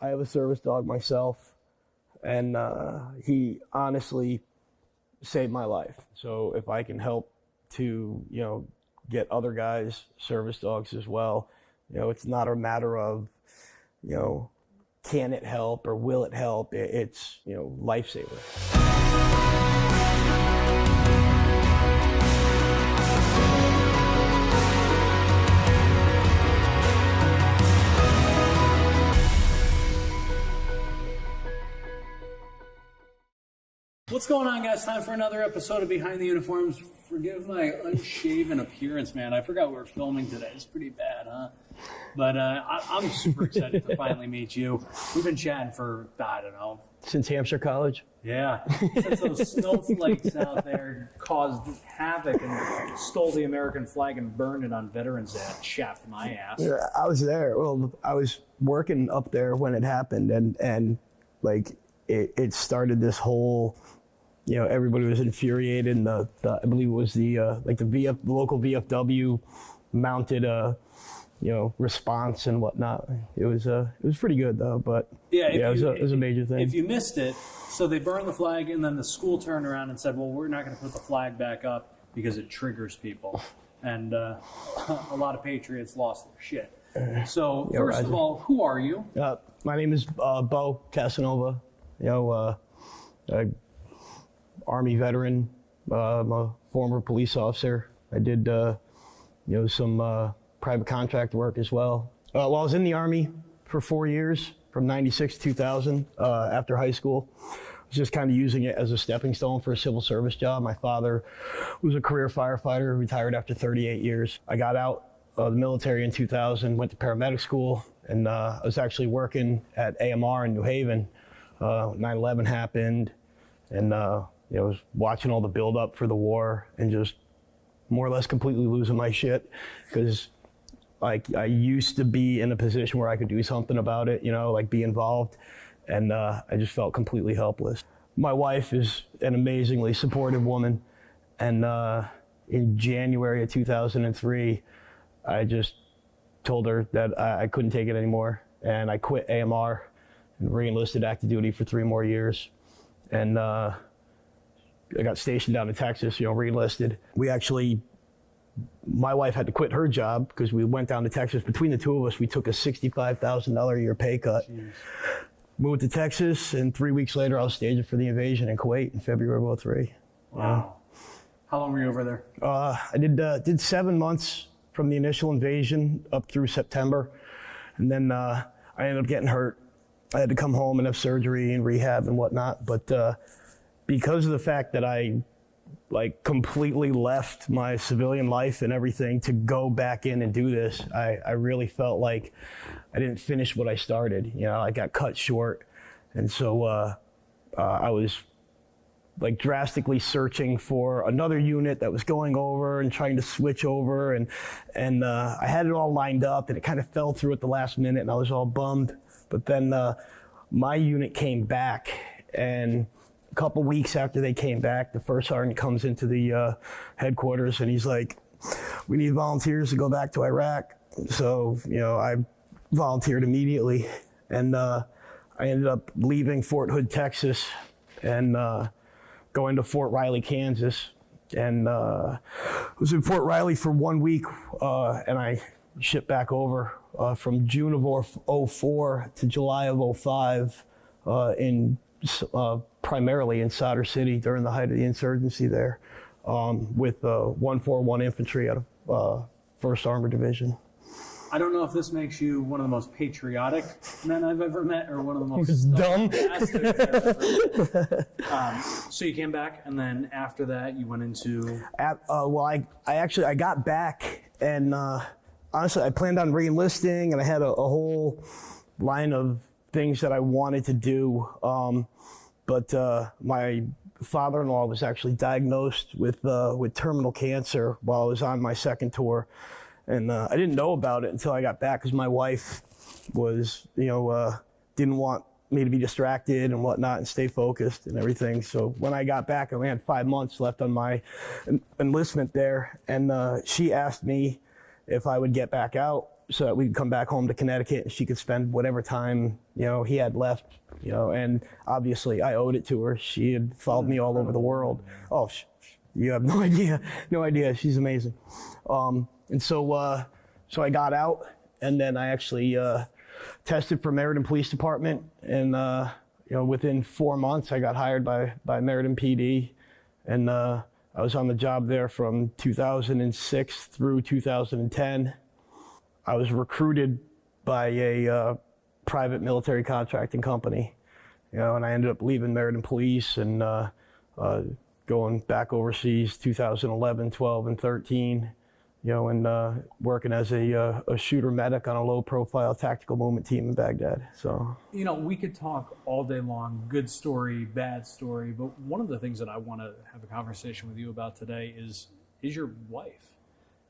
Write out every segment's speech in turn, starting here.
I have a service dog myself, and he honestly saved my life. So if I can help to, get other guys service dogs as well, it's not a matter of, can it help or will it help? It's, lifesaver. What's going on, guys? Time for another episode of Behind the Uniforms. Forgive my unshaven appearance, man. I forgot we were filming today. It's pretty bad, huh? But I'm super excited to finally meet you. We've been chatting for, I don't know. Since Hampshire College? Yeah. Since those snowflakes out there caused havoc and stole the American flag and burned it on Veterans Day. That chapped my ass. Yeah, I was there. Well, I was working up there when it happened, and like, it started this whole... everybody was infuriated, and I believe it was the local VFW mounted response and whatnot. It was pretty good though, but it was a major thing. If you missed it, so they burned the flag, and then the school turned around and said, "Well, we're not going to put the flag back up because it triggers people," and a lot of patriots lost their shit. So first of all, who are you? My name is Beau Casanova. Army veteran. I'm a former police officer. I did, some private contract work as well. While I was in the Army for 4 years, from 96 to 2000, after high school, I was just kind of using it as a stepping stone for a civil service job. My father was a career firefighter, retired after 38 years. I got out of the military in 2000, went to paramedic school, and I was actually working at AMR in New Haven. 9/11 happened, and I was watching all the build-up for the war and just more or less completely losing my shit, because I used to be in a position where I could do something about it, be involved, and I just felt completely helpless. My wife is an amazingly supportive woman, and in January of 2003, I just told her that I couldn't take it anymore, and I quit AMR and re-enlisted active duty for 3 more years, and I got stationed down in Texas, re-enlisted. My wife had to quit her job because we went down to Texas. Between the two of us, we took a $65,000 a year pay cut. Jeez. Moved to Texas, and 3 weeks later, I was staging for the invasion in Kuwait in February of 2003. Wow. How long were you over there? I did 7 months from the initial invasion up through September. And then I ended up getting hurt. I had to come home and have surgery and rehab and whatnot. But because of the fact that I completely left my civilian life and everything to go back in and do this, I really felt like I didn't finish what I started. I got cut short. And so I was drastically searching for another unit that was going over and trying to switch over, and I had it all lined up, and it kind of fell through at the last minute, and I was all bummed. But then my unit came back, and a couple weeks after they came back, the first sergeant comes into the headquarters, and he's like, "We need volunteers to go back to Iraq." So I volunteered immediately, and I ended up leaving Fort Hood, Texas, and going to Fort Riley, Kansas, and was in Fort Riley for 1 week, and I shipped back over from June of 2004 to July of 2005 primarily in Solder City during the height of the insurgency there, with 141 Infantry out of 1st Armored Division. I don't know if this makes you one of the most patriotic men I've ever met, or one of the most dumb. So you came back, and then after that, you went into. I got back, and honestly, I planned on re-enlisting, and I had a whole line of things that I wanted to do. But my father-in-law was actually diagnosed with terminal cancer while I was on my second tour. And I didn't know about it until I got back, because my wife was, didn't want me to be distracted and whatnot and stay focused and everything. So when I got back, I only had 5 months left on my enlistment there. And she asked me if I would get back out so that we could come back home to Connecticut and she could spend whatever time, he had left, and obviously I owed it to her. She had followed me all over the world. Oh, you have no idea. No idea. She's amazing. And so I got out, and then I actually tested for Meriden Police Department, and within 4 months I got hired by Meriden PD, and I was on the job there from 2006 through 2010. I was recruited by a private military contracting company, and I ended up leaving Meriden Police and going back overseas 2011, 12, and 13, and working as a shooter medic on a low-profile tactical movement team in Baghdad. So, we could talk all day long, good story, bad story, but one of the things that I want to have a conversation with you about today is your wife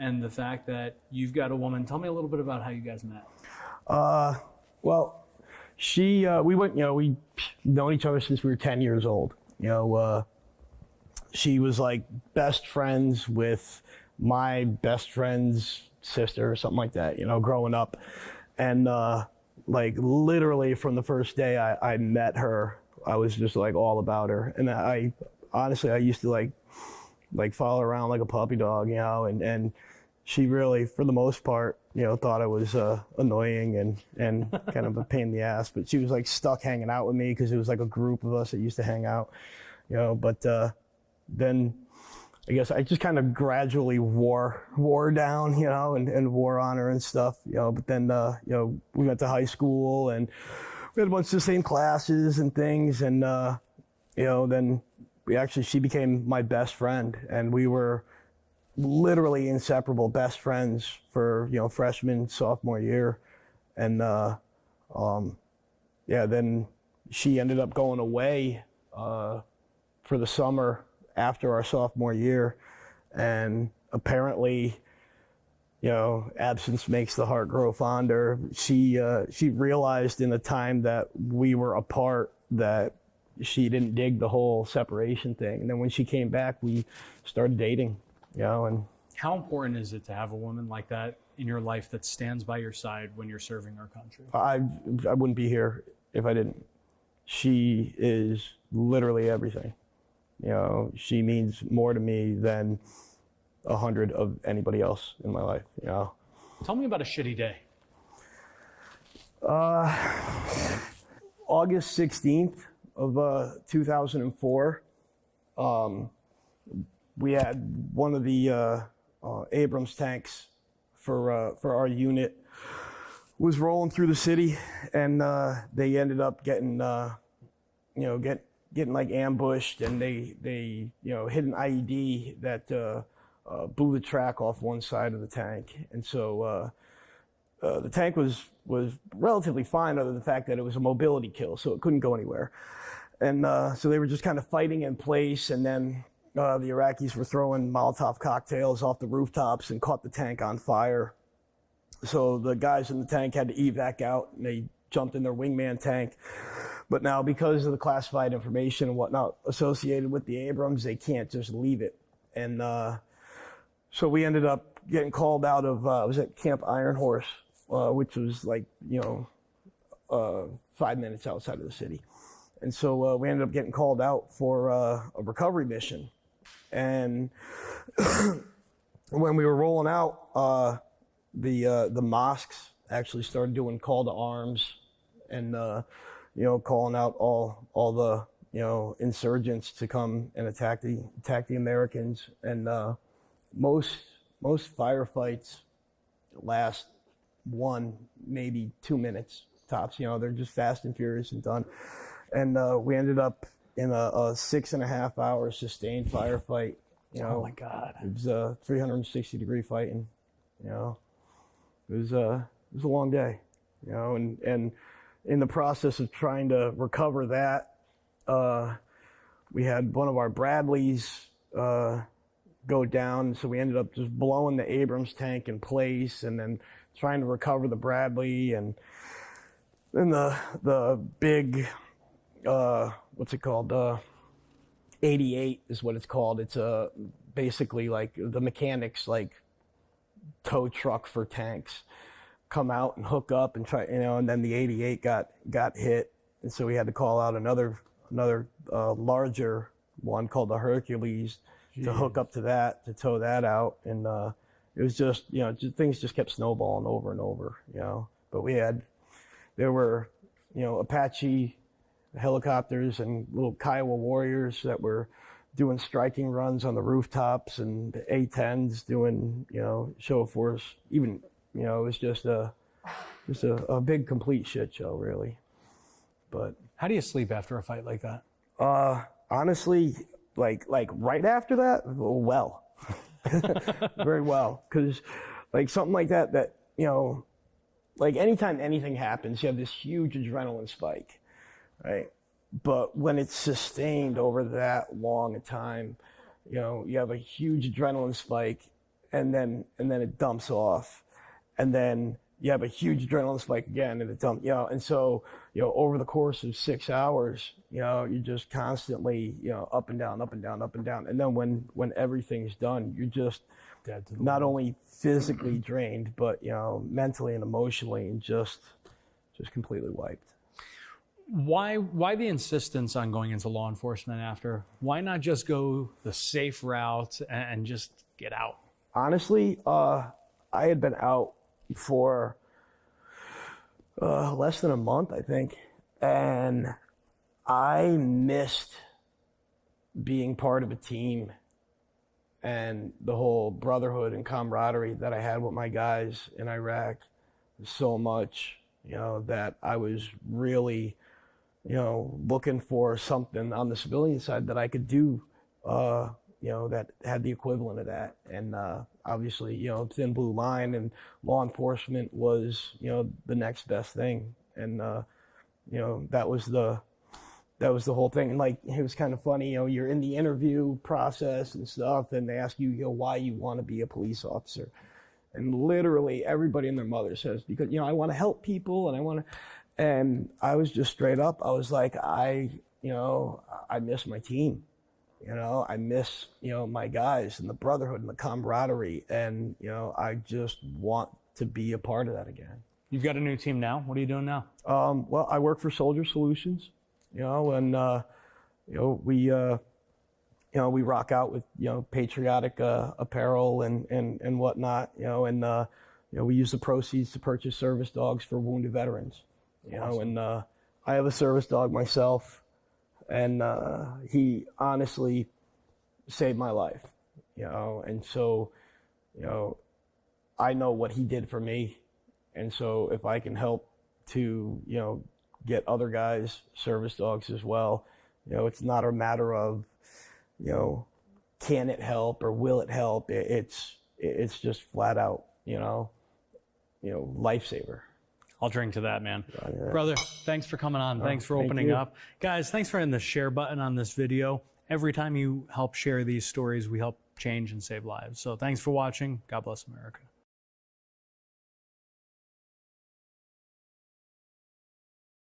and the fact that you've got a woman. Tell me a little bit about how you guys met. Well, we've known each other since we were 10 years old. She was like best friends with my best friend's sister or something like that, growing up. And like literally from the first day I met her, I was just like all about her. And I used to like follow her around like a puppy dog, and she really, for the most part, thought I was annoying and kind of a pain in the ass. But she was like stuck hanging out with me because it was like a group of us that used to hang out, But then I guess I just kind of gradually wore down, and wore on her and stuff, But then, we went to high school and we had a bunch of the same classes and things, and then she became my best friend, and we were literally inseparable best friends for freshman, sophomore year. And then she ended up going away for the summer after our sophomore year, and apparently absence makes the heart grow fonder. She realized in the time that we were apart that she didn't dig the whole separation thing, and then when she came back we started dating. And how important is it to have a woman like that in your life that stands by your side when you're serving our country? I wouldn't be here if I didn't. She is literally everything. She means more to me than 100 of anybody else in my life. Tell me about a shitty day. August 16th of 2004. We had one of the Abrams tanks for our unit was rolling through the city, and they ended up getting like ambushed, and they hit an IED that blew the track off one side of the tank, and so the tank was relatively fine, other than the fact that it was a mobility kill, so it couldn't go anywhere, and so they were just kind of fighting in place, and then the Iraqis were throwing Molotov cocktails off the rooftops and caught the tank on fire. So the guys in the tank had to evac out, and they jumped in their wingman tank. But now, because of the classified information and whatnot associated with the Abrams, they can't just leave it. And so we ended up getting called out of, I was at Camp Iron Horse, which was like, 5 minutes outside of the city. And so we ended up getting called out for a recovery mission. And when we were rolling out, the mosques actually started doing call to arms and, calling out all the, insurgents to come and attack the Americans. And most firefights last 1, maybe 2 minutes tops. They're just fast and furious and done. And we ended up in a 6.5 hour sustained firefight. Oh my God! It was a 360-degree fighting. It was a long day. And in the process of trying to recover that, we had one of our Bradleys go down, so we ended up just blowing the Abrams tank in place, and then trying to recover the Bradley, and then the big. What's it called? 88 is what it's called. It's basically like the mechanics like tow truck for tanks. come out and hook up and try, and then the 88 got hit. And so we had to call out another larger one called the Hercules to hook up to that, to tow that out. And it was just, things just kept snowballing over and over, But there were, Apache helicopters and little Kiowa Warriors that were doing striking runs on the rooftops, and the A-10s doing, show of force. Even, it was just a big complete shit show, really. But how do you sleep after a fight like that? Honestly, like right after that, well, very well, because like something like that, like anytime anything happens, you have this huge adrenaline spike, right? But when it's sustained over that long a time, you have a huge adrenaline spike, and then it dumps off, and then you have a huge adrenaline spike again, and it dumps, and so, over the course of 6 hours, you're just constantly, up and down, up and down, up and down. And then when everything's done, you're just not only physically drained, but, mentally and emotionally, and just completely wiped. Why the insistence on going into law enforcement after? Why not just go the safe route and just get out? Honestly, I had been out for less than a month, I think, and I missed being part of a team and the whole brotherhood and camaraderie that I had with my guys in Iraq so much, that I was really, looking for something on the civilian side that I could do, that had the equivalent of that. And obviously, thin blue line and law enforcement was, the next best thing. And, that was the whole thing. And like, it was kind of funny, you're in the interview process and stuff, and they ask you, why you want to be a police officer. And literally everybody and their mother says, because, I want to help people, and I was just straight up. I was like, I miss my team. I miss, my guys and the brotherhood and the camaraderie. And, I just want to be a part of that again. You've got a new team now. What are you doing now? Well, I work for Soldier Solutions, and, we rock out with, patriotic, apparel and whatnot, and, we use the proceeds to purchase service dogs for wounded veterans, awesome. And, I have a service dog myself, and, he honestly saved my life, and so, I know what he did for me. And so if I can help to, get other guys service dogs as well, it's not a matter of, can it help or will it help? It's just flat out, lifesaver. I'll drink to that, man. Yeah. Brother, thanks for coming on. Thanks for opening up. Guys, thanks for hitting the share button on this video. Every time you help share these stories, we help change and save lives. So thanks for watching. God bless America.